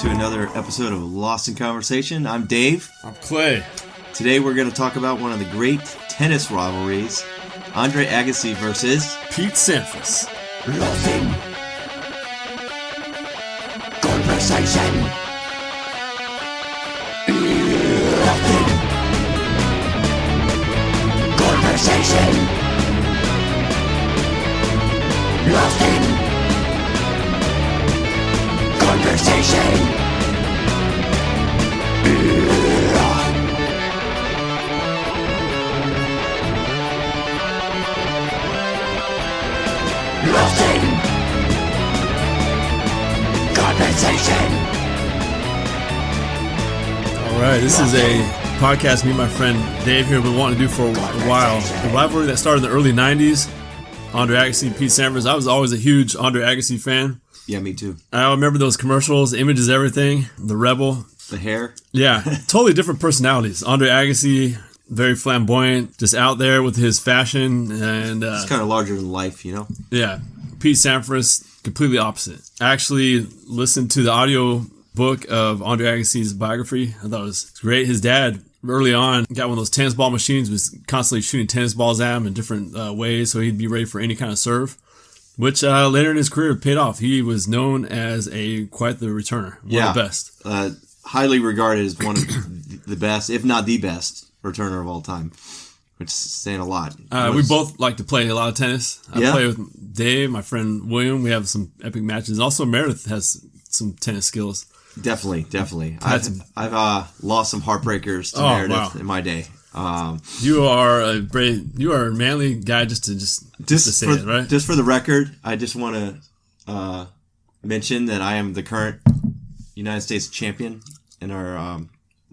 to another episode of Lost in Conversation. I'm Dave. I'm Clay. Today we're going to talk about one of the great tennis rivalries, Andre Agassi versus Pete Sampras. Lost in Conversation. Lost in Conversation. Lost in Conversation. Lost in Conversation. All right, this is a podcast me and my friend Dave here have been wanting to do for a while. A rivalry that started in the early 90s. Andre Agassi and Pete Sampras. I was always a huge Andre Agassi fan. Yeah, me too. I remember those commercials, Images Everything, The Rebel. The hair. Yeah, totally different personalities. Andre Agassi, very flamboyant, just out there with his fashion. And It's kind of larger than life, you know? yeah, Pete Sampras, completely opposite. I actually listened to the audio book of Andre Agassi's biography. I thought it was great. His dad, early on, got one of those tennis ball machines, was constantly shooting tennis balls at him in different ways so he'd be ready for any kind of serve, which later in his career paid off. He was known as quite the returner, one of the best. Highly regarded as one of the best, if not the best, returner of all time, which is saying a lot. We both like to play a lot of tennis. I play with Dave, my friend William. We have some epic matches. Also, Meredith has some tennis skills. Definitely. I've lost some heartbreakers to Meredith in my day. You are a manly guy just to say it, right? Just for the record, I just want to mention that I am the current United States champion in our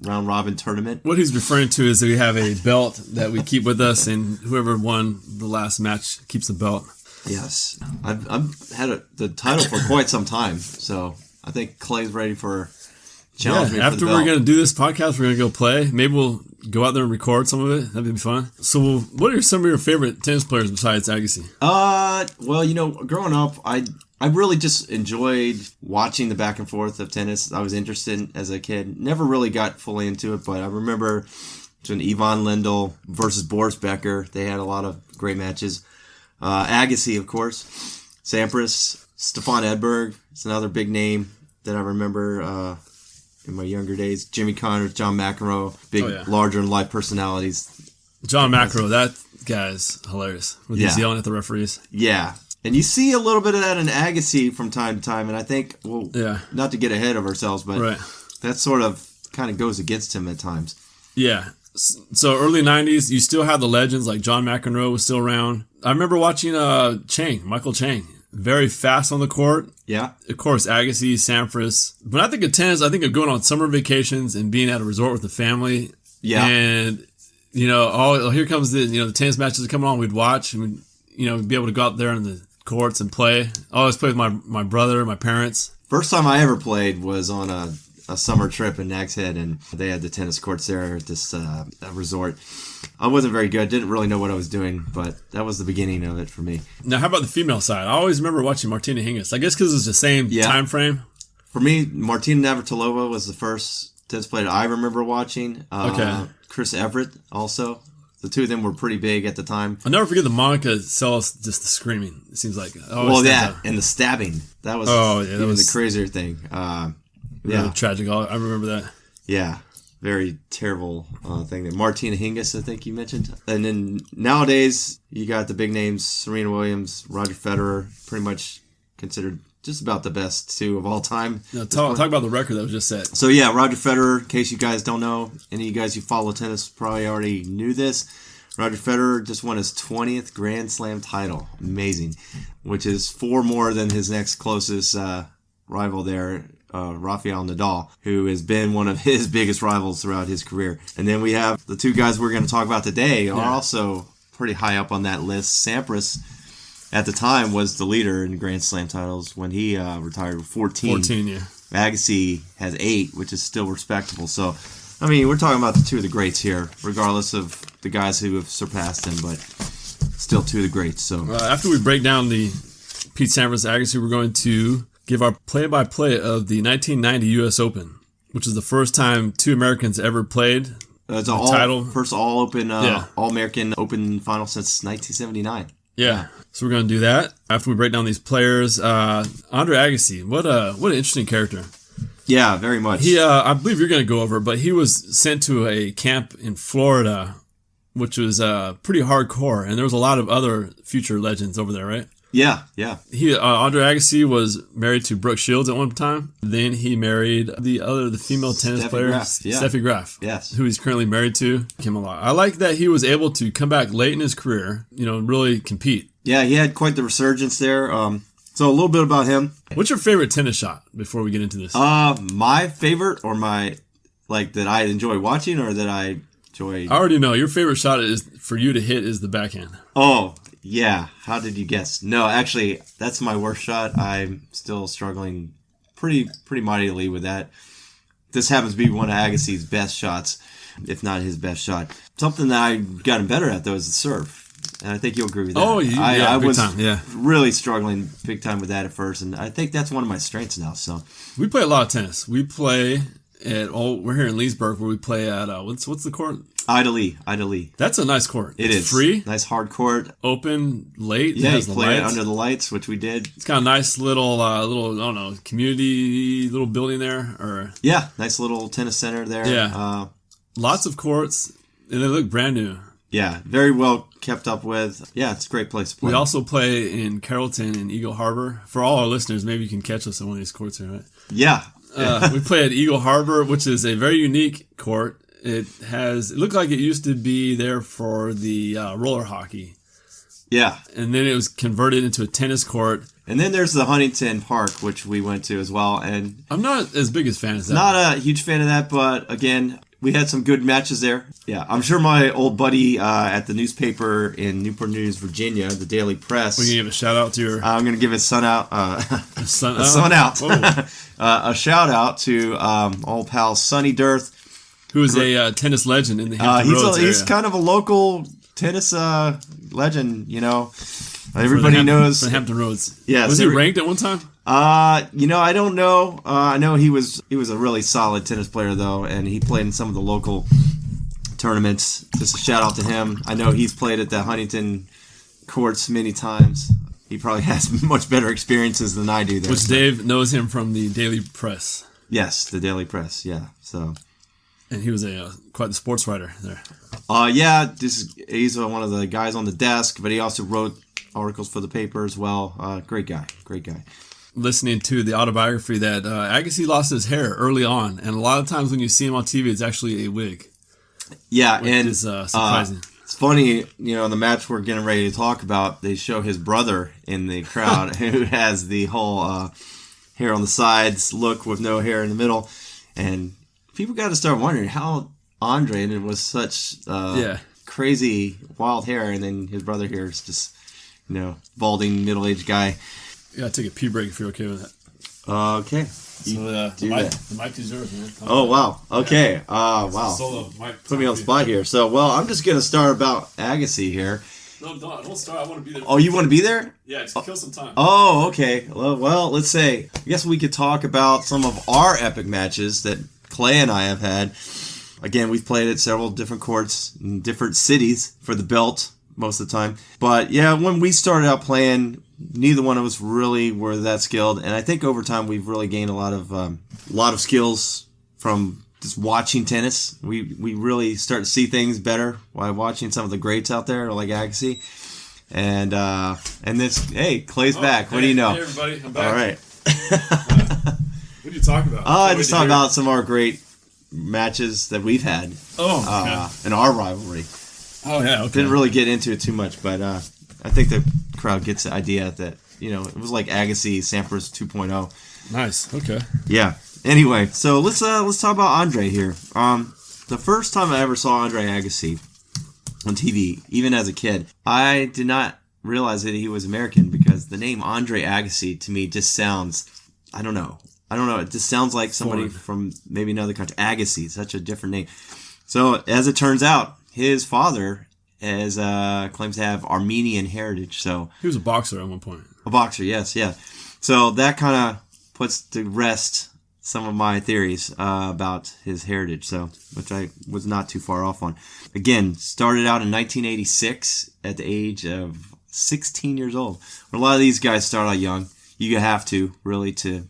round robin tournament. What he's referring to is that we have a belt that we keep with us, and whoever won the last match keeps the belt. Yes, I've had the title for quite some time, so I think Clay's ready for challenge me for the after belt. we're going to do this podcast, we're going to go play. Maybe we'll go out there and record some of it. That'd be fun. So what are some of your favorite tennis players besides Agassi? Well, you know, growing up, I really just enjoyed watching the back and forth of tennis. I was interested as a kid. Never really got fully into it, but I remember when Ivan Lendl versus Boris Becker, they had a lot of great matches. Agassi, of course. Sampras, Stefan Edberg is another big name that I remember in my younger days. Jimmy Connors, John McEnroe, big, larger-than-life personalities. John McEnroe, that guy's hilarious. With his yelling at the referees. Yeah. And you see a little bit of that in Agassi from time to time, and I think, not to get ahead of ourselves, but that sort of kind of goes against him at times. Yeah. So early 90s, you still had the legends, like John McEnroe was still around. I remember watching Michael Chang, very fast on the court. Yeah. Of course, Agassi, Sampras. When I think of tennis, I think of going on summer vacations and being at a resort with the family. Yeah. And, here comes the tennis matches are coming on. We'd watch and we'd be able to go out there in the courts and play. I always played with my brother, my parents. First time I ever played was on a summer trip in Nags Head, and they had the tennis courts there at this resort. I wasn't very good, didn't really know what I was doing, but that was the beginning of it for me. Now, how about the female side? I always remember watching Martina Hingis. I guess because it's the same time frame. For me, Martina Navratilova was the first tennis player I remember watching. Chris Everett also. The two of them were pretty big at the time. I'll never forget the Monica Seles, just the screaming. It seems like. And the stabbing. That was the crazier thing. Really tragic. I remember that. Yeah. Very terrible thing. That Martina Hingis, I think you mentioned. And then nowadays, you got the big names, Serena Williams, Roger Federer, pretty much considered just about the best two of all time. Now, talk about the record that was just set. So yeah, Roger Federer, in case you guys don't know, any of you guys who follow tennis probably already knew this. Roger Federer just won his 20th Grand Slam title. Amazing. Which is 4 more than his next closest rival there, Rafael Nadal, who has been one of his biggest rivals throughout his career. And then we have the two guys we're going to talk about today are also pretty high up on that list. Sampras, at the time, was the leader in Grand Slam titles when he retired with 14. 14, yeah. Agassi has 8, which is still respectable. So, I mean, we're talking about the two of the greats here, regardless of the guys who have surpassed him, but still two of the greats. So after we break down the Pete Sampras Agassi, we're going to give our play-by-play of the 1990 U.S. Open, which is the first time two Americans ever played It's the a title. First all-open, Yeah. all-American Open final since 1979. Yeah. So we're going to do that after we break down these players. Andre Agassi, what an interesting character. Yeah, very much. He, I believe you're going to go over, but he was sent to a camp in Florida, which was pretty hardcore, and there was a lot of other future legends over there, right? Yeah. He Andre Agassi was married to Brooke Shields at one time. Then he married the female tennis Steffi player, Graf, yeah. Steffi Graf, Yes. who he's currently married to. Kim a lot. I like that he was able to come back late in his career, really compete. Yeah, he had quite the resurgence there. So a little bit about him. What's your favorite tennis shot before we get into this? My favorite, or my that I enjoy watching, or that I enjoy. I already know your favorite shot is for you to hit is the backhand. Oh. Yeah, how did you guess? No, actually, that's my worst shot. I'm still struggling pretty mightily with that. This happens to be one of Agassi's best shots, if not his best shot. Something that I've gotten better at, though, is the serve. And I think you'll agree with that. Oh, yeah, I big was time, yeah. really struggling big time with that at first, and I think that's one of my strengths now. So We play a lot of tennis. We play we're here in Leesburg, where we play at what's the court? Ida Lee. That's a nice court. It It's is free, nice hard court. open, late. Yeah, it you has the play it lights. under the lights, which we did. It's got a nice little I don't know, community little building there, or Yeah, nice little tennis center there. Yeah. Lots of courts, and they look brand new. Yeah, very well kept up with. Yeah, it's a great place to play. We also play in Carrollton and Eagle Harbor. For all our listeners, maybe you can catch us on one of these courts here, right? Yeah. We play at Eagle Harbor, which is a very unique court. It looked like it used to be there for the roller hockey. Yeah. And then it was converted into a tennis court. And then there's the Huntington Park, which we went to as well. And I'm not as big a fan as that. not a huge fan of that, but again, we had some good matches there. Yeah, I'm sure my old buddy at the newspaper in Newport News, Virginia, the Daily Press. We can give a shout out to your I'm going to give his son out. son. A son out. Whoa. A shout out to old pal Sonny Dirth. Who is a tennis legend in the Hampton Roads He's area. kind of a local tennis legend, Everybody knows. the Hampton Roads. Yeah, Was so he ranked at one time? I don't know. I know he was a really solid tennis player though, and he played in some of the local tournaments. Just a shout out to him. I know he's played at the Huntington courts many times. He probably has much better experiences than I do there. Which Dave knows him from the Daily Press. Yes, the Daily Press. Yeah. So. And he was quite the sports writer there. He's one of the guys on the desk, but he also wrote articles for the paper as well. Great guy. Listening to the autobiography that Agassi lost his hair early on, and a lot of times when you see him on TV, it's actually a wig. Yeah, Which and is surprising. It's funny, in the match we're getting ready to talk about, they show his brother in the crowd who has the whole hair on the sides look with no hair in the middle, and people got to start wondering how Andre, and it was such crazy wild hair, and then his brother here is just balding middle-aged guy. Yeah, take a pee break if you're okay with that. Okay. So the mic is yours, man. Oh, wow. Okay. Wow. Solo mic. Put me on the spot here. So, I'm just going to start about Agassi here. No, don't start. I want to be there. Oh, you want to be there? Yeah, just kill some time. Oh, okay. Well, let's say, I guess we could talk about some of our epic matches that Clay and I have had. Again, we've played at several different courts in different cities for the belt most of the time. But, yeah, when we started out playing, neither one of us really were that skilled, and I think over time we've really gained a lot of skills from just watching tennis. We really start to see things better while watching some of the greats out there like Agassi, and this. Hey, Clay's back. What do you know? Hey, everybody, I'm back. All right. What did you talk about? I just talk about some of our great matches that we've had. In our rivalry. Oh yeah. Okay. Didn't really get into it too much, but I think the crowd gets the idea that it was like Agassi Sampras 2.0. Nice. Okay. Yeah. Anyway, so let's talk about Andre here. The first time I ever saw Andre Agassi on TV, even as a kid, I did not realize that he was American because the name Andre Agassi to me just sounds, I don't know. It just sounds like somebody from maybe another country. Agassi, such a different name. So as it turns out, his father claims to have Armenian heritage. So he was a boxer at one point. A boxer, yes, yeah. So that kind of puts to rest some of my theories about his heritage, so which I was not too far off on. Again, started out in 1986 at the age of 16 years old. A lot of these guys start out young. You have to, really, to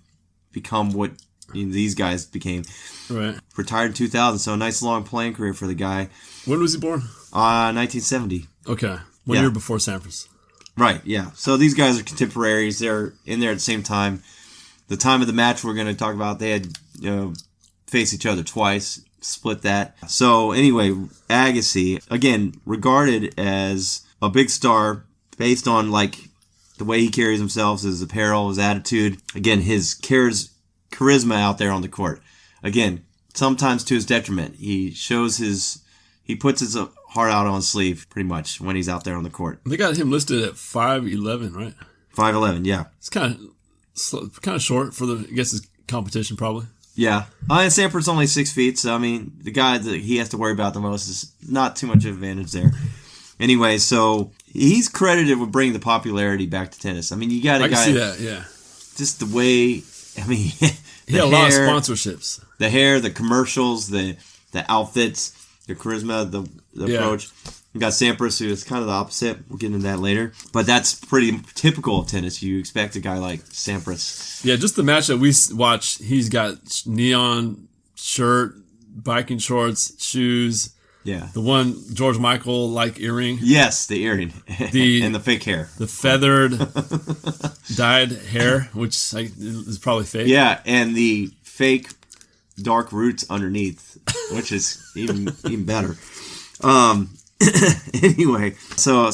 become what these guys became. Right. Retired in 2000, so a nice long playing career for the guy. When was he born? 1970. Okay. One year before Sampras. Right, yeah. So these guys are contemporaries. They're in there at the same time. The time of the match we're going to talk about, they had faced each other twice, split that. So anyway, Agassi, again, regarded as a big star based on like the way he carries himself, his apparel, his attitude. Again, his charisma out there on the court. Again, sometimes to his detriment. He puts his heart out on his sleeve pretty much when he's out there on the court. They got him listed at 5'11", right? 5'11", yeah. It's kind of short for his competition, probably. Yeah. And Sampras only 6 feet, so I mean, the guy that he has to worry about the most is not too much of an advantage there. Anyway, so he's credited with bringing the popularity back to tennis. I mean, you got a guy. I can see that, yeah. Just the way, I mean, he had a lot of sponsorships. The hair, the commercials, the outfits, the charisma, the approach. You got Sampras, who is kind of the opposite. We'll get into that later. But that's pretty typical of tennis. You expect a guy like Sampras. Yeah, just the match that we watch, he's got neon shirt, biking shorts, shoes. Yeah. The one George Michael-like earring. Yes, the earring. And the fake hair. The feathered, dyed hair, which is probably fake. Yeah, and the fake dark roots underneath, which is even better. Anyway, so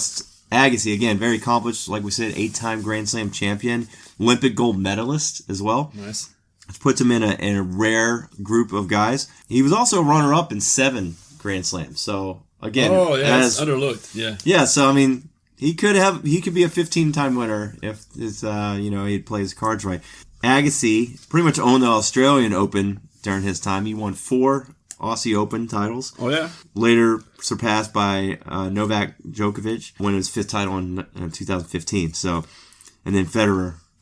Agassi, again, very accomplished, like we said, 8-time Grand Slam champion, Olympic gold medalist as well. Nice. Which puts him in a rare group of guys. He was also a runner-up in 7 Grand Slams. So, again, that's underlooked. Yeah. Yeah, so, I mean, he could be a 15-time winner if he'd play his cards right. Agassi pretty much owned the Australian Open during his time. He won 4 Aussie Open titles. Oh, yeah? Later surpassed by Novak Djokovic, winning his 5th title in 2015. So, and then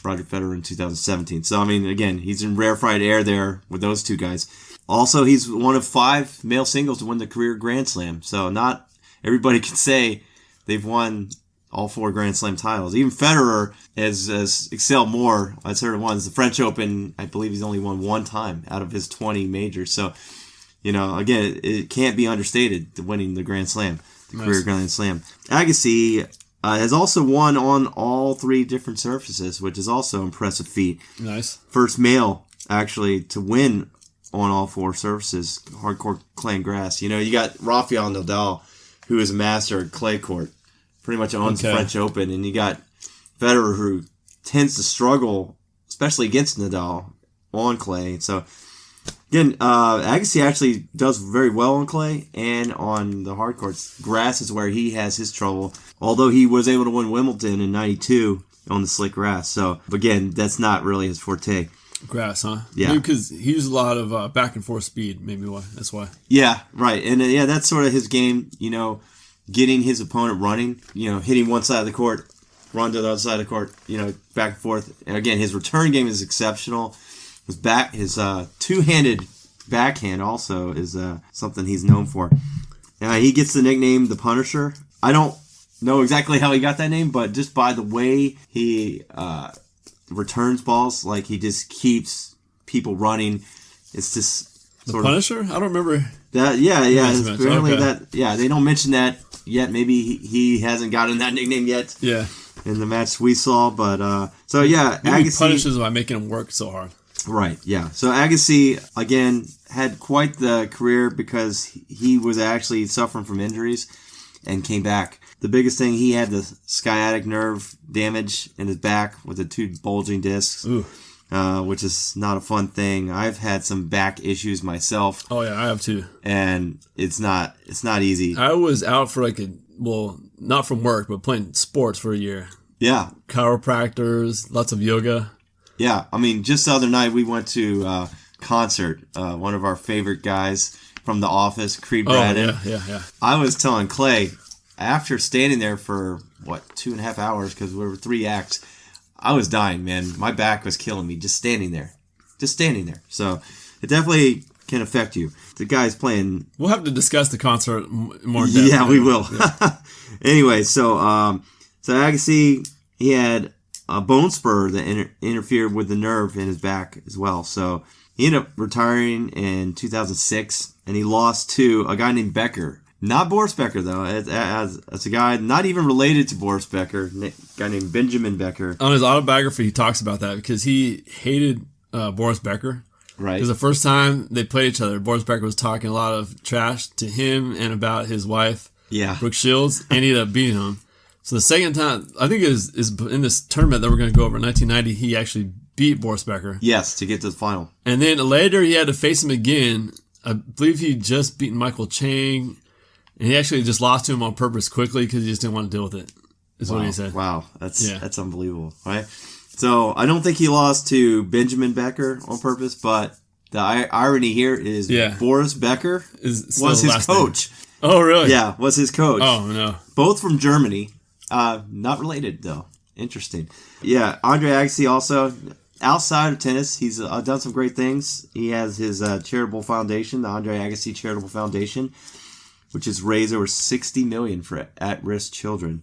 Roger Federer in 2017. So, I mean, again, he's in rarefied air there with those two guys. Also, he's one of 5 male singles to win the career Grand Slam. So, not everybody can say they've won all 4 Grand Slam titles. Even Federer has excelled more. I've heard of ones. The French Open, I believe he's only won 1 time out of his 20 majors. So, again, it can't be understated, winning the Grand Slam, the career Grand Slam. Agassi has also won on all 3 different surfaces, which is also an impressive feat. Nice. First male, actually, to win on all 4 surfaces, hardcourt, clay, and grass. You got Rafael Nadal, who is a master at clay court, pretty much owns the French Open, and you got Federer, who tends to struggle, especially against Nadal, on clay. So, again, Agassi actually does very well on clay and on the hard courts. Grass is where he has his trouble, although he was able to win Wimbledon in 92 on the slick grass. So, again, that's not really his forte. Grass, huh? Yeah. Maybe because he used a lot of back and forth speed. Maybe why. That's why. Yeah, right. And that's sort of his game, getting his opponent running, hitting one side of the court, run to the other side of the court, back and forth. And again, his return game is exceptional. His two-handed backhand also is something he's known for. He gets the nickname the Punisher. I don't know exactly how he got that name, but just by the way he returns balls, like he just keeps people running. It's just the Punisher? I don't remember that. Yeah. Apparently that. Yeah, they don't mention that yet. Maybe he hasn't gotten that nickname yet. Yeah. In the match we saw, but maybe Agassi punishes by making him work so hard. Right, yeah. So Agassi, again, had quite the career because he was actually suffering from injuries and came back. The biggest thing, he had the sciatic nerve damage in his back with the 2 bulging discs, which is not a fun thing. I've had some back issues myself. Oh, yeah, I have too. And it's not easy. I was out for not from work, but playing sports for a year. Yeah. Chiropractors, lots of yoga. Yeah, I mean, just the other night we went to a concert. One of our favorite guys from The Office, Creed Bratton. Yeah. I was telling Clay, after standing there for, 2.5 hours, because we were 3 acts, I was dying, man. My back was killing me just standing there. So it definitely can affect you. The guy's playing. We'll have to discuss the concert more in depth. Yeah, we will. Yeah. Anyway, so Agassi, he had a bone spur that interfered with the nerve in his back as well. So he ended up retiring in 2006, and he lost to a guy named Becker. Not Boris Becker, though. It's a guy not even related to Boris Becker, a guy named Benjamin Becker. On his autobiography, he talks about that because he hated Boris Becker. Right. Because the first time they played each other, Boris Becker was talking a lot of trash to him and about his wife, Brooke Shields, and he ended up beating him. So the second time, I think is in this tournament that we're going to go over in 1990, he actually beat Boris Becker. Yes, to get to the final. And then later he had to face him again. I believe he just beaten Michael Chang, and he actually just lost to him on purpose quickly because he just didn't want to deal with it, is what he said. Wow, that's unbelievable, right? So I don't think he lost to Benjamin Becker on purpose, but the irony here is Boris Becker was his coach. Name. Oh, really? Yeah, was his coach. Oh, no. Both from Germany. Not related, though. Interesting. Yeah, Andre Agassi also, outside of tennis, he's done some great things. He has his charitable foundation, the Andre Agassi Charitable Foundation, which has raised over $60 million for at-risk children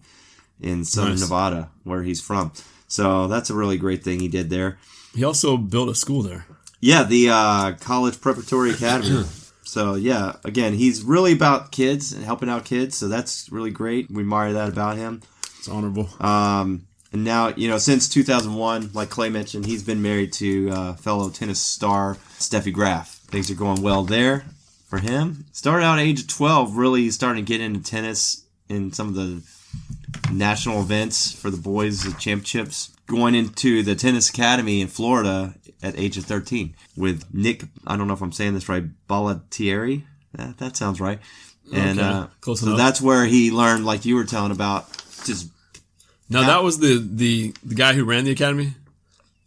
in Southern Nevada, where he's from. So that's a really great thing he did there. He also built a school there. Yeah, the College Preparatory Academy. So, yeah, again, he's really about kids and helping out kids. So that's really great. We admire that about him. It's honorable. And now, since 2001, like Clay mentioned, he's been married to fellow tennis star Steffi Graf. Things are going well there for him. Started out at age of 12, really starting to get into tennis in some of the national events for the boys, the championships. Going into the tennis academy in Florida at age of 13 with Nick, I don't know if I'm saying this right, Ballatieri. That sounds right. And close so enough. that's where he learned, like you were telling about, just. No, that was the guy who ran the academy?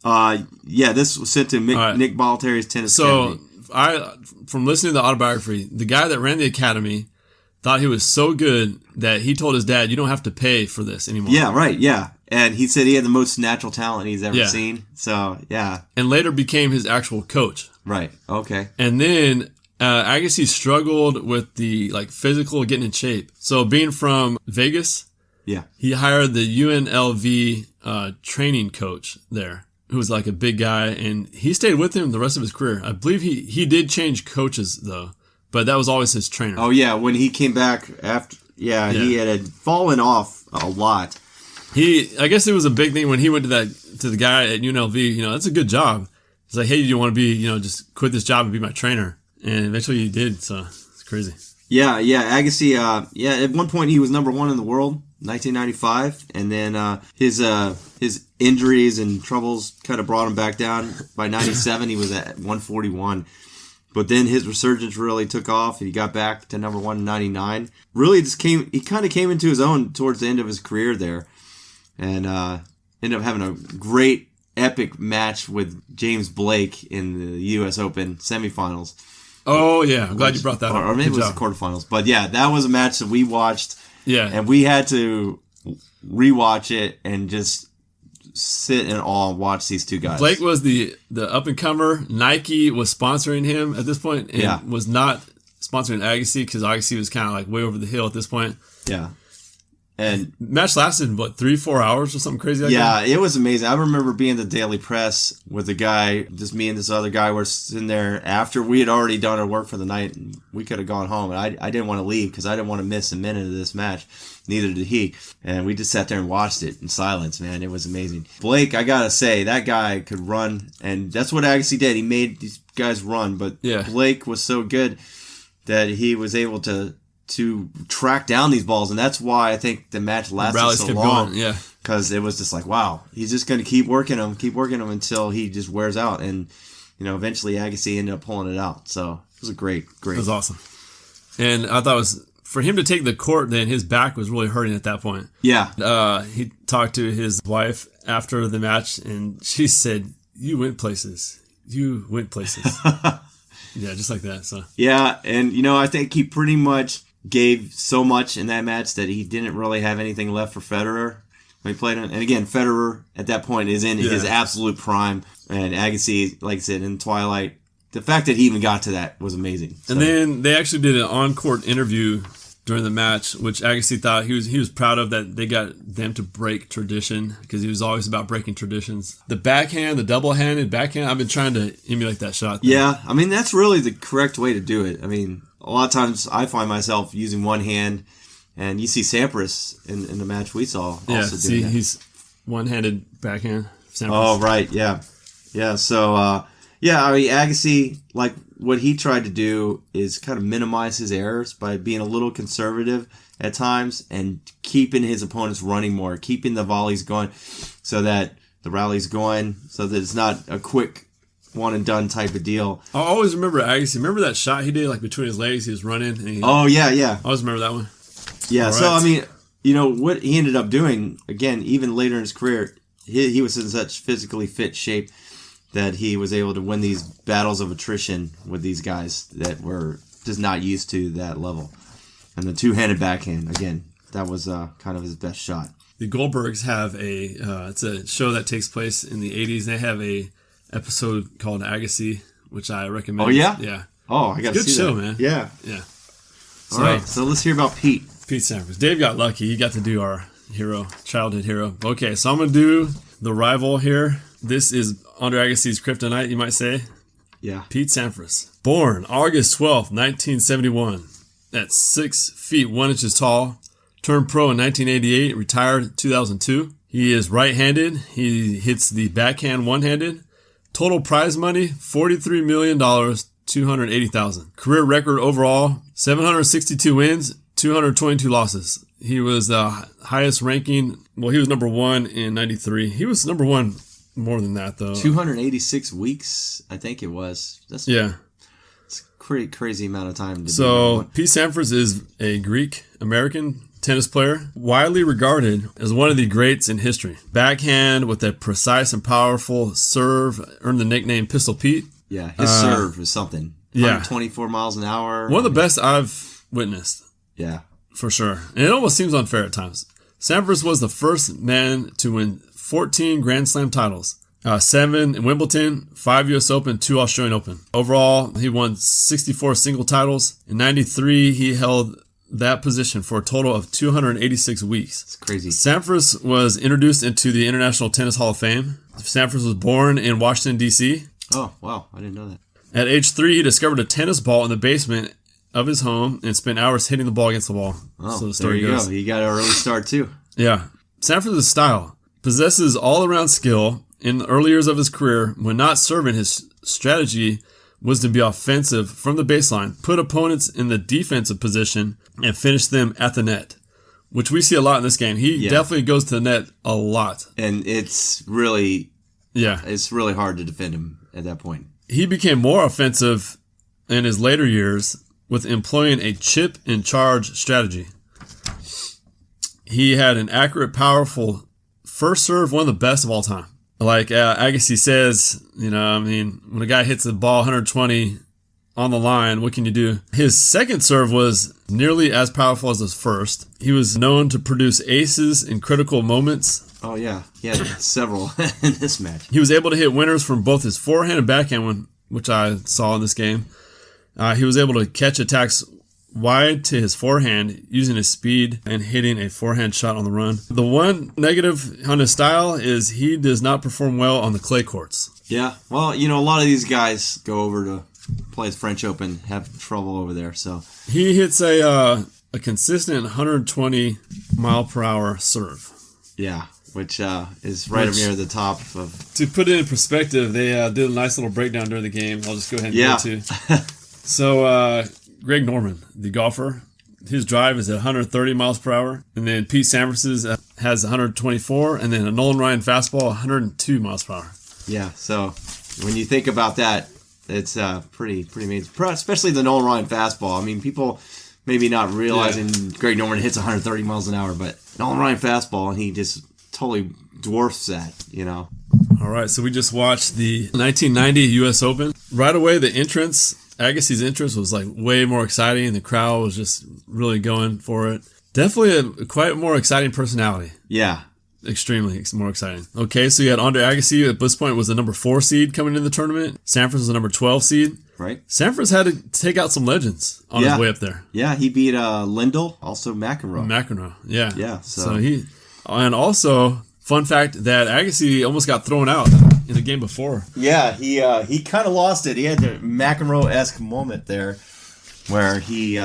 This was sent to Nick Ballatieri's tennis academy. So, from listening to the autobiography, the guy that ran the academy thought he was so good that he told his dad, you don't have to pay for this anymore. Yeah, right, yeah. And he said he had the most natural talent he's ever seen. So, yeah. And later became his actual coach. Right, okay. And then Agassi struggled with the physical getting in shape. So being from Vegas, he hired the UNLV training coach there, who was like a big guy, and he stayed with him the rest of his career. I believe he did change coaches though, but that was always his trainer. Oh yeah, when he came back after, he had fallen off a lot. I guess it was a big thing when he went to the guy at UNLV. That's a good job. He's like, hey, do you want to be, just quit this job and be my trainer? And eventually he did. So it's crazy. Yeah. Agassi. At one point he was number 1 in the world, 1995, and then his injuries and troubles kind of brought him back down. By 97, he was at 141. But then his resurgence really took off. He got back to number 1 in 99. Really, he kind of came into his own towards the end of his career there. And ended up having a great, epic match with James Blake in the U.S. Open semifinals. Oh, yeah. I'm glad you brought that up. Or maybe it was the quarterfinals. But, yeah, that was a match that we watched. Yeah. And we had to rewatch it and just sit in awe and watch these two guys. Blake was the up-and-comer. Nike was sponsoring him at this point and was not sponsoring Agassi because Agassi was kind of way over the hill at this point. Yeah. And match lasted 3-4 hours or something crazy like that? It was amazing. I remember being at the Daily Press with a guy, just me and this other guy were sitting there after we had already done our work for the night, and we could have gone home, and I didn't want to leave because I didn't want to miss a minute of this match. Neither did he. And we just sat there and watched it in silence, man. It was amazing. Blake, I gotta say, that guy could run, and that's what Agassi did. He made these guys run, but Blake was so good that he was able to track down these balls, and that's why I think the match lasted so long. Going, because it was just wow, he's just going to keep working them until he just wears out, and eventually Agassi ended up pulling it out. So it was a great. It was awesome, and I thought it was for him to take the court. Then his back was really hurting at that point. Yeah, he talked to his wife after the match, and she said, "You went places. You went places." Yeah, just like that. So yeah, and I think he pretty much gave so much in that match that he didn't really have anything left for Federer. when he played him. And again, Federer at that point is in his absolute prime. And Agassi, like I said, in Twilight, the fact that he even got to that was amazing. So. And then they actually did an on-court interview during the match, which Agassi thought he was proud of, that they got them to break tradition, because he was always about breaking traditions. The backhand, the double-handed backhand, I've been trying to emulate that shot. Yeah, I mean, that's really the correct way to do it. I mean, a lot of times I find myself using one hand, and you see Sampras in the match we saw also doing that. He's one-handed backhand. Sampras. Oh, right, yeah. Yeah, so, I mean, Agassi, like, what he tried to do is kind of minimize his errors by being a little conservative at times and keeping his opponents running more, keeping the volleys going so that the rally's going, so that it's not a quick one-and-done type of deal. I always remember Agassi. Remember that shot he did, like, between his legs? He was running. And yeah. I always remember that one. Yeah, All so, right. I mean, you know, what he ended up doing, again, even later in his career, he was in such physically fit shape that he was able to win these battles of attrition with these guys that were just not used to that level. And the two-handed backhand, again, that was kind of his best shot. The Goldbergs have it's a show that takes place in the 80s. They have a episode called Agassi, which I recommend. Oh, yeah? Yeah. Oh, I got to see Good show, that. man. Yeah. Yeah. All right, so let's hear about Pete. Pete Sampras. Dave got lucky. He got to do our childhood hero. Okay, so I'm going to do the rival here. This is Andre Agassi's kryptonite, you might say. Yeah. Pete Sampras. Born August 12th, 1971, at 6 feet 1 inches tall. Turned pro in 1988, retired in 2002. He is right-handed. He hits the backhand one-handed. Total prize money, $43 million, $280,000. Career record overall, 762 wins, 222 losses. He was the highest ranking. Well, he was number 1 in 93. He was number 1 more than that, though. 286 weeks, I think it was. That's a pretty crazy amount of time. Pete Sampras is a Greek-American tennis player, widely regarded as one of the greats in history. Backhand with a precise and powerful serve, earned the nickname Pistol Pete. Yeah, his serve is something. 124 miles an hour. One of the best I've witnessed. Yeah. For sure. And it almost seems unfair at times. Sampras was the first man to win 14 Grand Slam titles. 7 in Wimbledon, 5 U.S. Open, 2 Australian Open. Overall, he won 64 single titles. In 93, he held that position for a total of 286 weeks. It's crazy. Sampras was introduced into the International Tennis Hall of Fame. Sampras was born in Washington, D.C. Oh, wow. I didn't know that. At age 3, he discovered a tennis ball in the basement of his home and spent hours hitting the ball against the wall. Oh, so the story there you goes. go. He got an early start, too. Yeah. Sampras' style possesses all-around skill. In the early years of his career, when not serving, his strategy was to be offensive from the baseline, put opponents in the defensive position, and finish them at the net, which we see a lot in this game. He definitely goes to the net a lot. And it's really hard to defend him at that point. He became more offensive in his later years with employing a chip and charge strategy. He had an accurate, powerful first serve, one of the best of all time. Like Agassi says, when a guy hits the ball 120 on the line, what can you do? His second serve was nearly as powerful as his first. He was known to produce aces in critical moments. Oh, yeah. He had several in this match. He was able to hit winners from both his forehand and backhand, which I saw in this game. He was able to catch attacks wide to his forehand using his speed and hitting a forehand shot on the run. The one negative on his style is he does not perform well on the clay courts. Yeah, well, a lot of these guys go over to play the French Open, have trouble over there. So he hits a consistent 120 mile per hour serve. Yeah, which is right up near the top of. To put it in perspective, they did a nice little breakdown during the game. I'll just go ahead and go to. So Greg Norman, the golfer, his drive is at 130 miles per hour. And then Pete Sampras's has 124. And then a Nolan Ryan fastball, 102 miles per hour. Yeah, so when you think about that, it's pretty amazing. Especially the Nolan Ryan fastball. I mean, people maybe not realizing Greg Norman hits 130 miles an hour, but Nolan Ryan fastball, and he just totally dwarfs that, All right, so we just watched the 1990 U.S. Open. Right away, Agassi's entrance was like way more exciting. The crowd was just really going for it. Definitely a quite more exciting personality. Yeah. extremely more exciting. Okay, so you had Andre Agassi at this point was the number 4 seed coming into the tournament. Sampras was the number 12 seed. Right. Sampras had to take out some legends on his way up there. Yeah, he beat Lindell, also McEnroe. Yeah. Yeah. And also, fun fact that Agassi almost got thrown out in the game before. Yeah, he kind of lost it. He had the McEnroe-esque moment there where he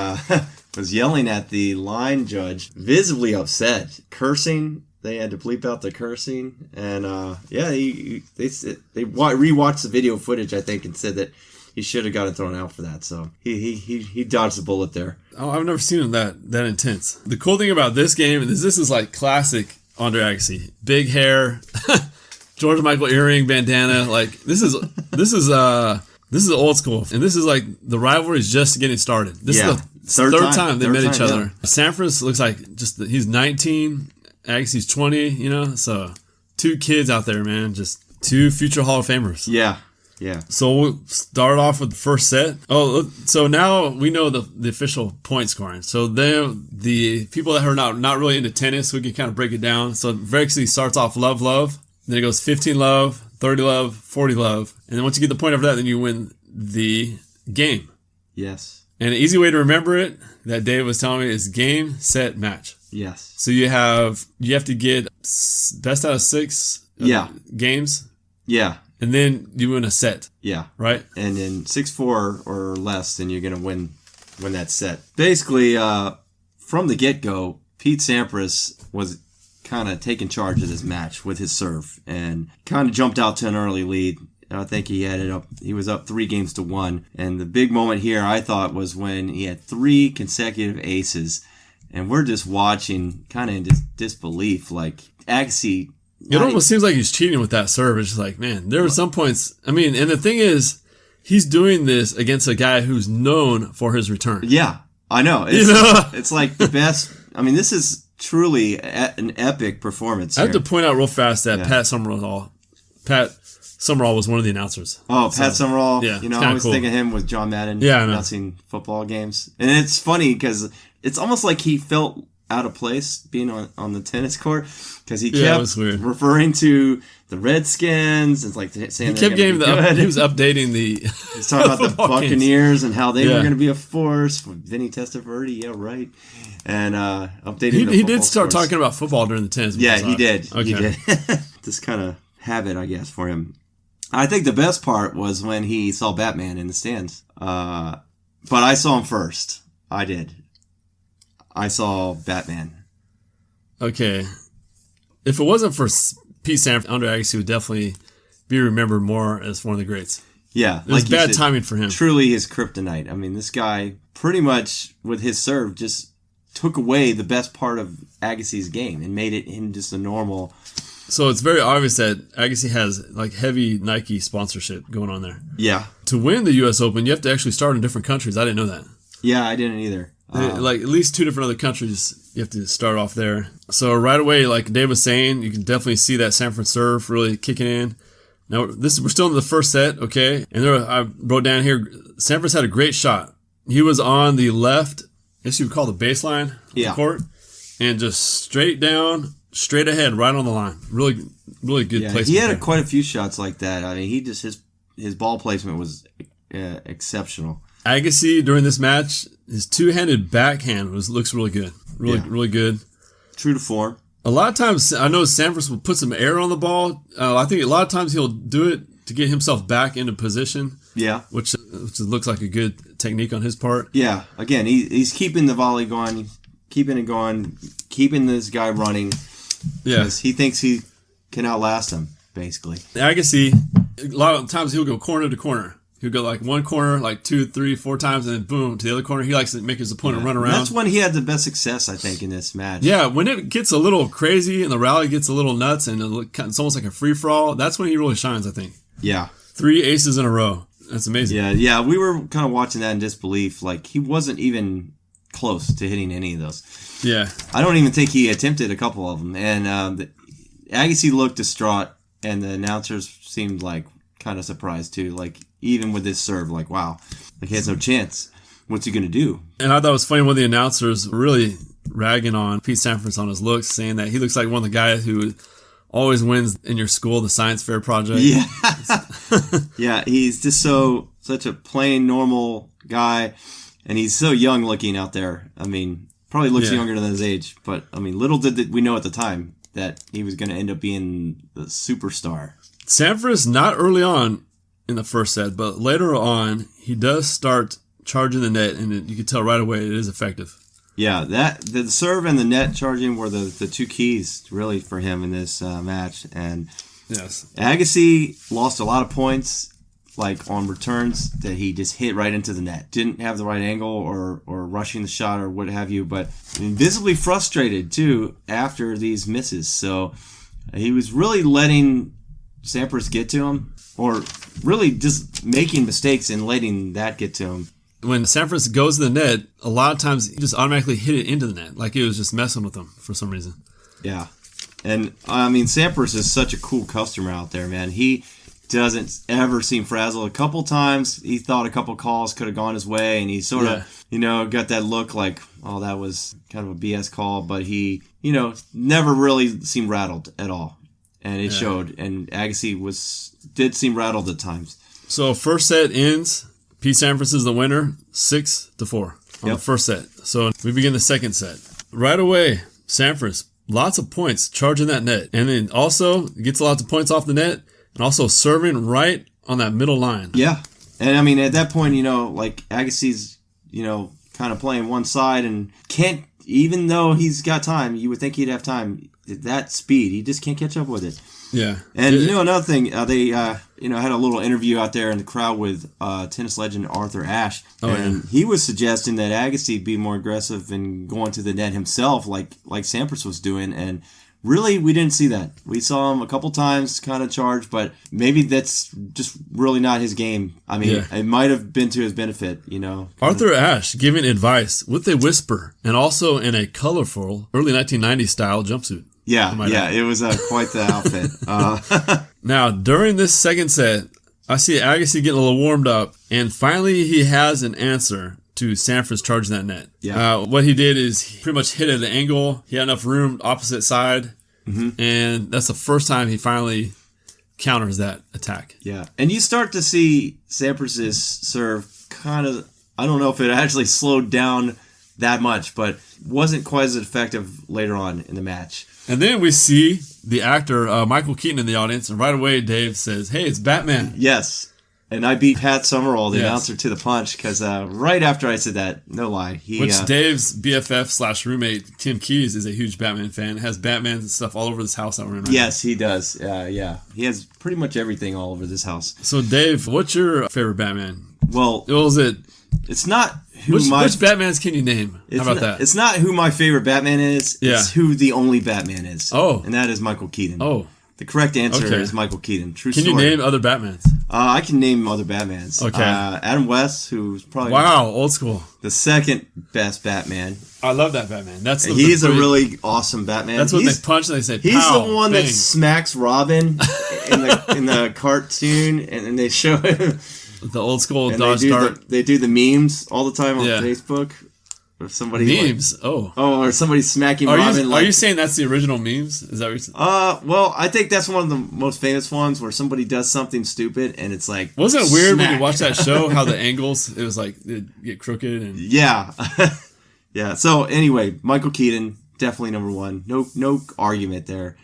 was yelling at the line judge, visibly upset, cursing. They had to bleep out the cursing. And, they rewatched the video footage, I think, and said that he should have gotten thrown out for that. So he dodged the bullet there. Oh, I've never seen him that intense. The cool thing about this game is this is like classic Andre Agassi. Big hair, George Michael earring, bandana. Like this is old school, and this is like the rivalry is just getting started. This is the third time they met each other. Yeah. Sampras looks like he's 19, Agassi's 20. You know, so 2 kids out there, man. Just 2 future Hall of Famers. Yeah. Yeah. So we'll start off with the first set. So now we know the official point scoring. So the people that are not really into tennis, we can kind of break it down. So Agassi starts off love. Then it goes 15 love, 30 love, 40 love. And then once you get the point over that, then you win the game. Yes. And an easy way to remember it that Dave was telling me is game, set, match. Yes. So you have to get best out of 6 games. Yeah. And then you win a set. Yeah. Right? And then 6-4 or less, then you're going to win that set. Basically, from the get-go, Pete Sampras was kind of taking charge of this match with his serve and kind of jumped out to an early lead. I think he was up 3-1. And the big moment here, I thought, was when he had 3 consecutive aces. And we're just watching kind of in disbelief. Like, Agassi... It almost seems like he's cheating with that serve. It's just like, man, there were some points. I mean, and the thing is, he's doing this against a guy who's known for his return. Yeah, I know. It's like the best. I mean, this is truly an epic performance here. I have to point out real fast that Pat Summerall was one of the announcers. Oh, Pat Summerall. Yeah, I was thinking him with John Madden announcing football games. And it's funny because it's almost like he felt out of place being on the tennis court because he kept referring to the Redskins. It's like saying he was updating the. He's talking about the Buccaneers and how they were going to be a force. Vinny Testaverde, yeah, right. And updating. He did start talking about football during the tennis. Yeah, he did. Okay. He did. This kind of habit, I guess, for him. I think the best part was when he saw Batman in the stands. But I saw him first. I did. I saw Batman. Okay. If it wasn't for Pete Sampras, Andre Agassi would definitely be remembered more as one of the greats. Yeah. It was bad timing for him. Truly his kryptonite. I mean, this guy pretty much, with his serve, just took away the best part of Agassi's game and made it him just a normal... So it's very obvious that Agassi has like heavy Nike sponsorship going on there. Yeah. To win the U.S. Open, you have to actually start in different countries. I didn't know that. Yeah, I didn't either. Like at least 2 different other countries, you have to start off there. So right away, like Dave was saying, you can definitely see that Sampras serve really kicking in. Now we're still in the first set, okay? And I wrote down here, Sampras had a great shot. He was on the left, I guess you would call the baseline of the court, and just straight down, straight ahead, right on the line. Really, really good placement. He had quite a few shots like that. I mean, his ball placement was exceptional. Agassi during this match, his 2-handed backhand looks really good. Really good. True to form. A lot of times, I know Sampras will put some air on the ball. I think a lot of times he'll do it to get himself back into position. Yeah. Which looks like a good technique on his part. Yeah. Again, he's keeping the volley going, keeping it going, keeping this guy running. Yeah. He thinks he can outlast him, basically. Agassi, a lot of times he'll go corner to corner. He'll go like one corner, like 2, 3, 4 times, and then boom, to the other corner. He likes to make his opponent run around. That's when he had the best success, I think, in this match. Yeah, when it gets a little crazy and the rally gets a little nuts and it's almost like a free-for-all, that's when he really shines, I think. Yeah. 3 aces in a row. That's amazing. Yeah. We were kind of watching that in disbelief. Like, he wasn't even close to hitting any of those. Yeah. I don't even think he attempted a couple of them. And Agassi looked distraught, and the announcers seemed like kind of surprised, too. Like, even with this serve, like, wow, like he has no chance. What's he going to do? And I thought it was funny, one of the announcers really ragging on Pete Sampras on his looks, saying that he looks like one of the guys who always wins in your school, the science fair project. Yeah. Yeah, he's just such a plain, normal guy, and he's so young looking out there. I mean, probably looks younger than his age, but I mean, little did we know at the time that he was going to end up being the superstar. Sampras, not early on in the first set, but later on, he does start charging the net, and you can tell right away it is effective. Yeah, the serve and the net charging were the two keys really for him in this match. And yes, Agassi lost a lot of points, like on returns that he just hit right into the net. Didn't have the right angle or rushing the shot or what have you, but visibly frustrated too after these misses. So he was really letting Sampras get to him, or really just making mistakes and letting that get to him. When Sampras goes to the net, a lot of times he just automatically hit it into the net, like he was just messing with them for some reason. Yeah. And, I mean, Sampras is such a cool customer out there, man. He doesn't ever seem frazzled. A couple times he thought a couple calls could have gone his way, and he sort of, got that look like, oh, that was kind of a BS call, but he, never really seemed rattled at all. And it showed. And Agassi did seem rattled at times. So first set ends. Pete Sampras is the winner, 6-4 on the first set. So we begin the second set. Right away, Sampras, lots of points charging that net. And then also gets lots of points off the net and also serving right on that middle line. Yeah. And I mean, at that point, like Agassi's, kind of playing one side and can't, even though he's got time, you would think he'd have time. That speed, he just can't catch up with it. Yeah. And, another thing, they, had a little interview out there in the crowd with tennis legend Arthur Ashe. And he was suggesting that Agassi be more aggressive and going to the net himself like Sampras was doing. And really, we didn't see that. We saw him a couple times kind of charge, but maybe that's just really not his game. I mean, it might have been to his benefit, Arthur Ashe giving advice with a whisper and also in a colorful early 1990s style jumpsuit. Yeah, it was quite the outfit. Now, during this second set, I see Agassi getting a little warmed up, and finally he has an answer to Sampras charging that net. Yeah. What he did is he pretty much hit at an angle. He had enough room opposite side, and that's the first time he finally counters that attack. Yeah, and you start to see Sampras' serve kind of, I don't know if it actually slowed down that much, but wasn't quite as effective later on in the match. And then we see the actor Michael Keaton in the audience, and right away Dave says, "Hey, it's Batman." Yes, and I beat Pat Summerall, the announcer, to the punch, because right after I said that, no lie, which Dave's BFF/roommate Tim Keys is a huge Batman fan. Has Batman and stuff all over this house that we're in right Yes, he does. Yeah, he has pretty much everything all over this house. So, Dave, what's your favorite Batman? Well, it's not which Batmans can you name? How about that? It's not who my favorite Batman is. It's who the only Batman is. Oh. And that is Michael Keaton. Oh. The correct answer is Michael Keaton. True story. Can you name other Batmans? I can name other Batmans. Okay. Adam West, who's probably old school, the second best Batman. I love that Batman. He's a really awesome Batman. That's when they punch and they say, he's pow, the one bang. that smacks Robin in the cartoon, and they show him the old school Dodge Dart. They do the memes all the time on Facebook. If somebody memes, or somebody smacking Robin. Are you saying that's the original memes? Is that what you're saying? Well, I think that's one of the most famous ones where somebody does something stupid and it's like, wasn't it weird when you watch that show how the angles, it was like it'd get crooked and yeah. So anyway, Michael Keaton definitely number one. No argument there,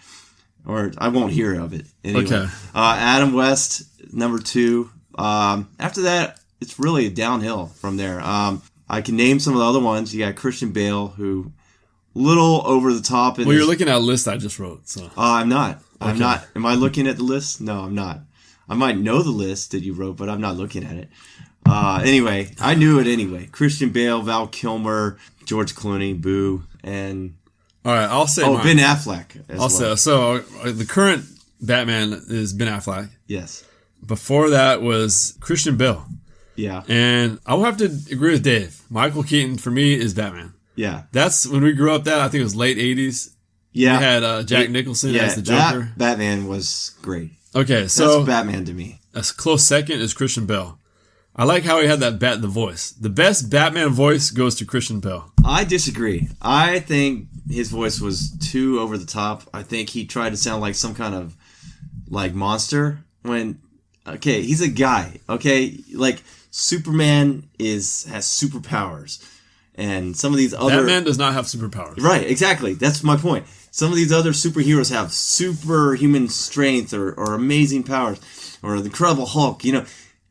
or I won't hear of it anyway. Okay. Adam West number two. After that, it's really downhill from there. I can name some of the other ones. You got Christian Bale, who little over the top. You're looking at a list I just wrote. So I'm not. Okay. I'm not. Am I looking at the list? No, I'm not. I might know the list that you wrote, but I'm not looking at it. Anyway, I knew it anyway. Christian Bale, Val Kilmer, George Clooney, Boo, and all right, I'll say. Ben Affleck. I'll say so. The current Batman is Ben Affleck. Yes. Before that was Christian Bale. Yeah. And I will have to agree with Dave. Michael Keaton, for me, is Batman. Yeah. That's when we grew up that. I think it was late 80s. Yeah. We had Jack Nicholson as the Joker. That Batman was great. Okay, so. That's Batman to me. A close second is Christian Bale. I like how he had the voice. The best Batman voice goes to Christian Bale. I disagree. I think his voice was too over the top. I think he tried to sound like some kind of like monster when okay, he's a guy, okay? Like Superman has superpowers. And some of these other Batman does not have superpowers. Right, exactly. That's my point. Some of these other superheroes have superhuman strength or amazing powers or the Incredible Hulk, you know.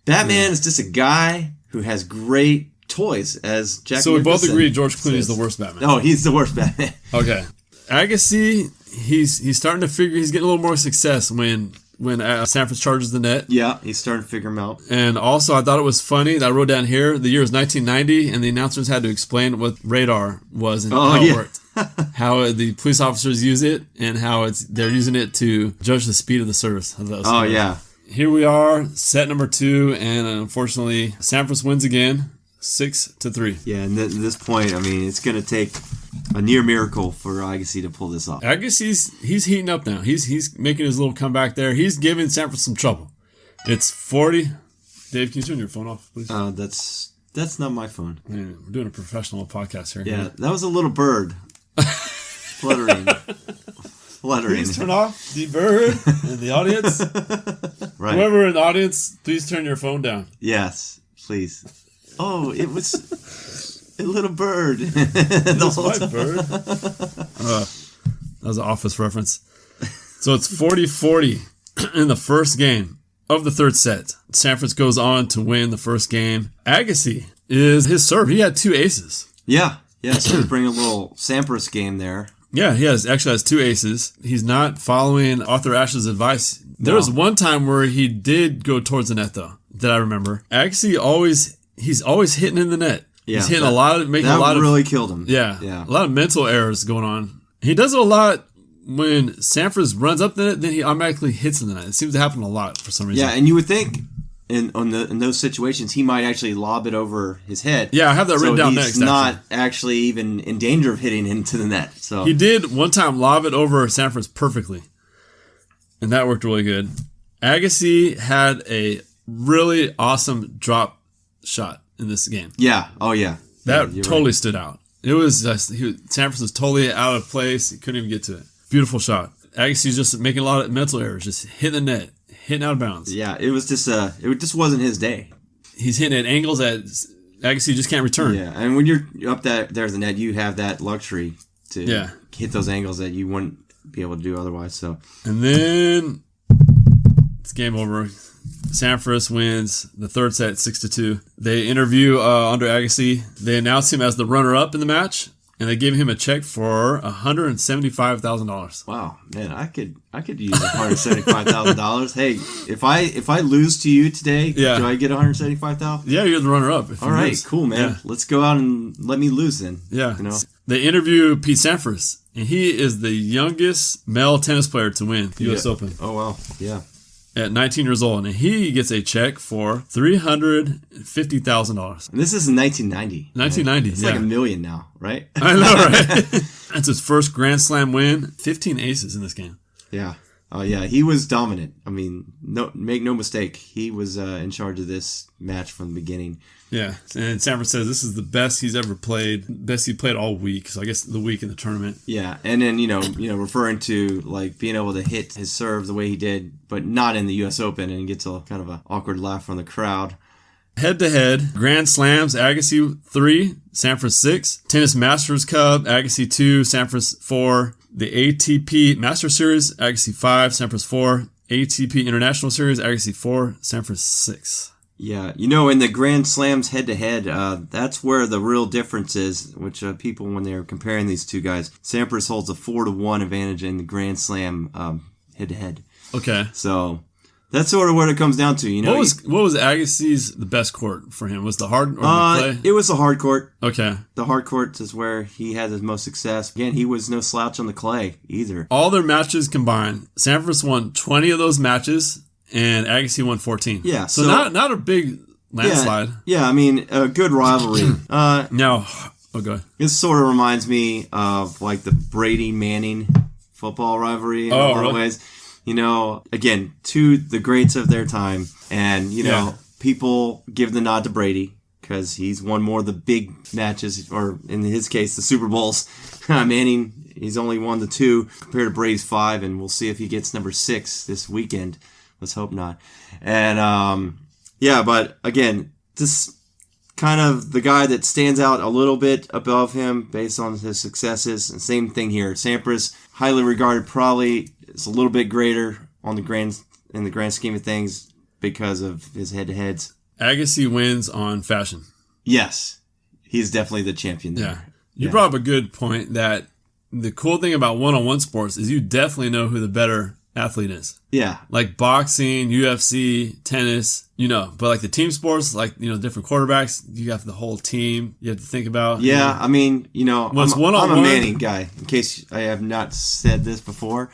Batman is just a guy who has great toys, as Jack. So we both agree George Clooney is the worst Batman. Oh, he's the worst Batman. Okay. Agassi, he's starting to figure, he's getting a little more success when Sampras charges the net. Yeah, he's starting to figure him out. And also, I thought it was funny that I wrote down here, the year is 1990, and the announcers had to explain what radar was and how it worked. How the police officers use it, and how they're using it to judge the speed of the service. Oh, yeah. Here we are, set number 2, and unfortunately, Sampras wins again, 6-3. Yeah, and at this point, I mean, it's going to take a near miracle for Agassi to pull this off. Agassi's he's heating up now. He's making his little comeback there. He's giving Sampras some trouble. It's 40. Dave, can you turn your phone off, please? That's not my phone. Man, we're doing a professional podcast here. Yeah, that was a little bird fluttering. Please turn off the bird in the audience. Right. Whoever in the audience, please turn your phone down. Yes, please. Oh, it was a little bird. That's my bird. That was an Office reference. So it's 40-40 in the first game of the third set. Sampras goes on to win the first game. Agassi is his serve. He had 2 aces. Yeah. So he's bringing a little Sampras game there. Yeah, he actually has 2 aces. He's not following Arthur Ashe's advice. There was one time where he did go towards the net, though, that I remember. Agassi he's always hitting in the net. Yeah, he's hitting a lot of really killed him. Yeah, a lot of mental errors going on. He does it a lot when Sampras runs up the net, then he automatically hits in the net. It seems to happen a lot for some reason. Yeah, and you would think in those situations he might actually lob it over his head. Yeah, I have that written down next. He's not actually even in danger of hitting into the net. So he did one time lob it over Sampras perfectly, and that worked really good. Agassi had a really awesome drop shot in this game. Yeah. Oh, yeah. That totally stood out. It was just Sampras was totally out of place. He couldn't even get to it. Beautiful shot. Agassi's just making a lot of mental errors, just hitting the net, hitting out of bounds. Yeah, it was just it just wasn't his day. He's hitting at angles that Agassi just can't return. Yeah, and when you're up there's the net, you have that luxury to hit those angles that you wouldn't be able to do otherwise. So, and then it's game over. Sampras wins the third set 6-2. They interview Andre Agassi. They announce him as the runner-up in the match, and they give him a check for $175,000. Wow, man, I could use $175,000. Hey, if I lose to you today, do I get $175,000? Yeah, you're the runner-up. All right, cool, man. Yeah. Let's go out and let me lose then. Yeah, They interview Pete Sampras, and he is the youngest male tennis player to win the U.S. Open. Oh wow, yeah. At 19 years old, and he gets a check for $350,000. And this is in 1990. 1990, It's like $1 million now, right? I know, right? That's his first Grand Slam win. 15 aces in this game. Yeah. Oh, yeah. He was dominant. I mean, make no mistake. He was in charge of this match from the beginning. Yeah. And Sampras says this is the best he's ever played. Best he played all week. So I guess the week in the tournament. Yeah. And then, referring to like being able to hit his serve the way he did, but not in the U.S. Open, and gets a kind of an awkward laugh from the crowd. Head-to-head, Grand Slams, Agassi 3, Sampras 6. Tennis Masters Cup, Agassi 2, Sampras 4. The ATP Master Series, Agassi 5, Sampras 4. ATP International Series, Agassi 4, Sampras 6. Yeah, in the Grand Slams head-to-head, that's where the real difference is, which people, when they're comparing these two guys, Sampras holds a 4-1 advantage in the Grand Slam head-to-head. Okay. So that's sort of what it comes down to. What was Agassi's the best court for him? Was the hard or the clay? It was the hard court. Okay. The hard court is where he had his most success. Again, he was no slouch on the clay either. All their matches combined, Sampras won 20 of those matches, and Agassi won 14. Yeah. So not a big landslide. Yeah, I mean, a good rivalry. Now, go ahead. This sort of reminds me of like the Brady-Manning football rivalry in a lot of ways. Again, the greats of their time. And, people give the nod to Brady because he's won more of the big matches, or in his case, the Super Bowls. Manning, he's only won the 2 compared to Brady's 5, and we'll see if he gets number 6 this weekend. Let's hope not. And but again, this kind of the guy that stands out a little bit above him based on his successes. And same thing here. Sampras, highly regarded, probably is a little bit greater in the grand scheme of things because of his head-to-heads. Agassi wins on fashion. Yes, he's definitely the champion there. Yeah. You brought up a good point that the cool thing about one-on-one sports is you definitely know who the better athlete is. Yeah. Like boxing, UFC, tennis, but like the team sports, like, different quarterbacks, you have the whole team you have to think about. Yeah, I mean, I'm a Manning guy. In case I have not said this before,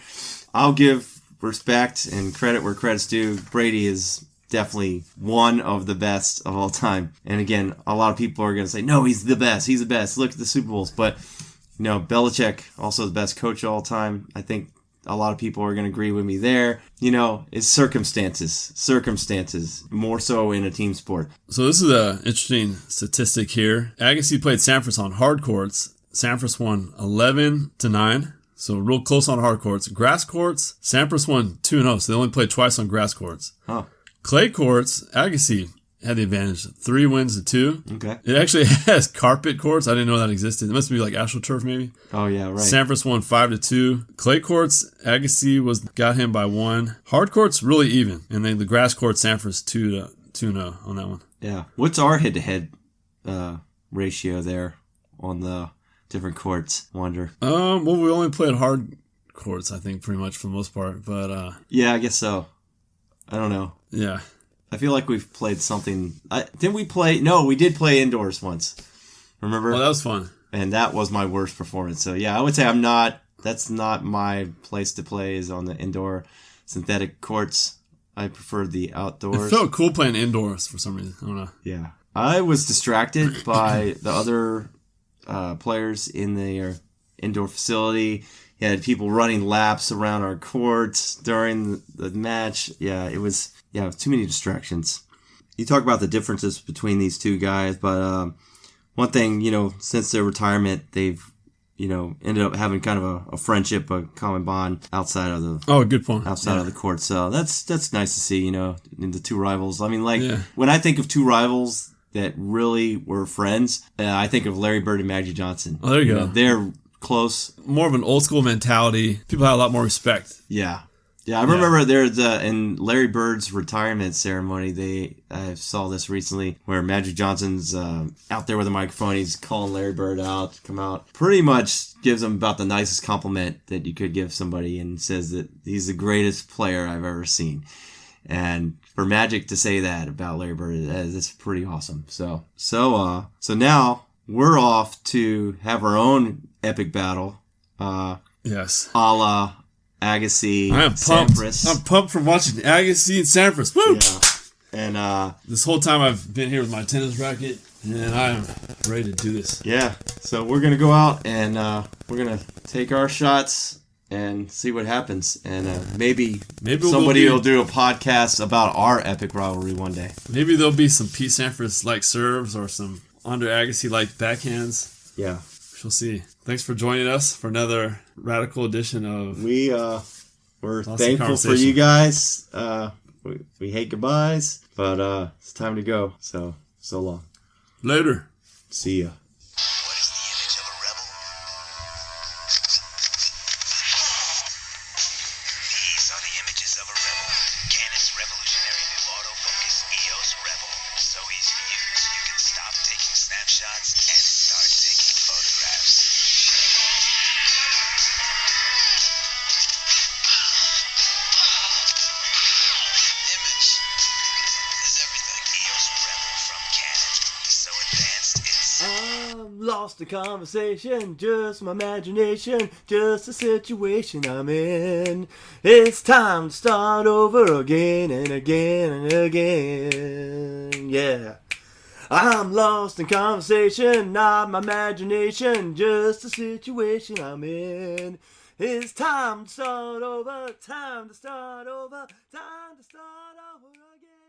I'll give respect and credit where credit's due. Brady is definitely one of the best of all time. And again, a lot of people are going to say, no, he's the best. He's the best. Look at the Super Bowls. But, Belichick, also the best coach of all time. I think a lot of people are going to agree with me there. It's circumstances, more so in a team sport. So this is an interesting statistic here. Agassi played Sampras on hard courts. Sampras won 11-9. So real close on hard courts. Grass courts, Sampras won 2-0. So they only played twice on grass courts. Huh. Clay courts, Agassi had the advantage. 3 wins to 2. Okay. It actually has carpet courts. I didn't know that existed. It must be like AstroTurf maybe. Oh yeah, right. Sampras won 5-2. Clay courts, Agassi got him by 1. Hard courts really even, and then the grass courts, Sampras 2-0 on that one. Yeah. What's our head-to-head ratio there on the different courts? Wonder. Well, we only played hard courts, I think, pretty much for the most part. But yeah, I guess so. I don't know. Yeah. I feel like we've played something. Didn't we play? No, we did play indoors once. Remember? Well, that was fun. And that was my worst performance. So yeah, I would say that's not my place to play, is on the indoor synthetic courts. I prefer the outdoors. It felt cool playing indoors for some reason. I don't know. Yeah. I was distracted by the other players in the indoor facility. You had people running laps around our courts during the match. Yeah, it was too many distractions. You talk about the differences between these two guys, but one thing, since their retirement, they've, ended up having kind of a friendship, a common bond outside of the good point. Outside of the court. So that's nice to see, in the two rivals. I mean, when I think of two rivals that really were friends, I think of Larry Bird and Magic Johnson. Oh, there you go. They're close. More of an old school mentality. People had a lot more respect. Yeah. Yeah, I remember there's in Larry Bird's retirement ceremony, I saw this recently, where Magic Johnson's out there with a microphone. He's calling Larry Bird out to come out. Pretty much gives him about the nicest compliment that you could give somebody, and says that he's the greatest player I've ever seen. And for Magic to say that about Larry Bird, that's pretty awesome. So now we're off to have our own epic battle. Yes. A la Agassi, I am pumped. Sampras. I'm pumped from watching Agassi and Sampras. Woo! Yeah. And this whole time I've been here with my tennis racket, and I am ready to do this. Yeah. So we're gonna go out and we're gonna take our shots and see what happens. And maybe somebody will do a podcast about our epic rivalry one day. Maybe there'll be some Pete Sampras like serves or some Andre Agassi like backhands. Yeah. We'll see. Thanks for joining us for another radical edition of... We're thankful for you guys. We hate goodbyes, but it's time to go. So long. Later. See ya. What is the image of a rebel? These are the images of a rebel. Canon's revolutionary new autofocus EOS Rebel. So easy to use, you can stop taking snapshots and start taking photographs. Image is everything. EOS Rebel from Canon. So advanced, it's... I'm lost in conversation, just my imagination, just the situation I'm in. It's time to start over again and again and again. Yeah. I'm lost in conversation, not my imagination, just the situation I'm in. It's time to start over, time to start over, time to start over again.